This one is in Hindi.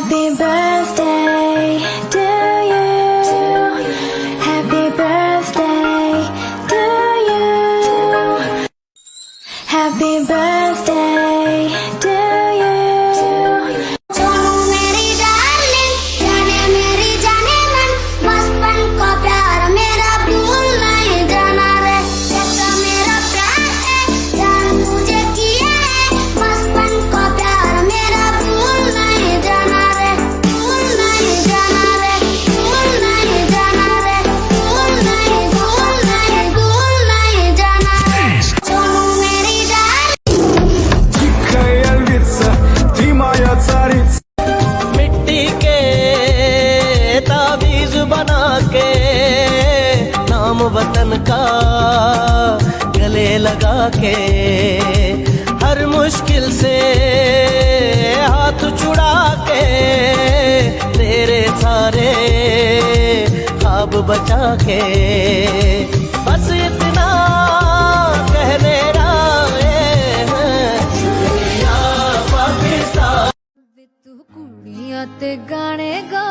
Happy birthday to you. Happy birthday to you. Happy birthday to you. Sonu मेरी डार्लिंग, जाने मेरी जाने मन, बचपन का प्यार मेरा भूल नहीं जाना रे। जैसा मेरा प्यार है जान तुझे किया है, बचपन का प्यार मेरा भूल नहीं जाना रे, भूल नहीं जाना रे, भूल नहीं जाना रे, भूल नहीं जाना रे। सोनू मेरी डार्लिंग। Тихая львица, ты моя царица. मिट्टी के ताबीज बना के नाम वतन का गले लगा के हर मुश्किल से हाथ छुड़ा के तेरे सारे ख्वाब बचा के बस इतना कहने आए हैं दुनिया पाकिस्तान। तू कुड़ियां ते गाने गा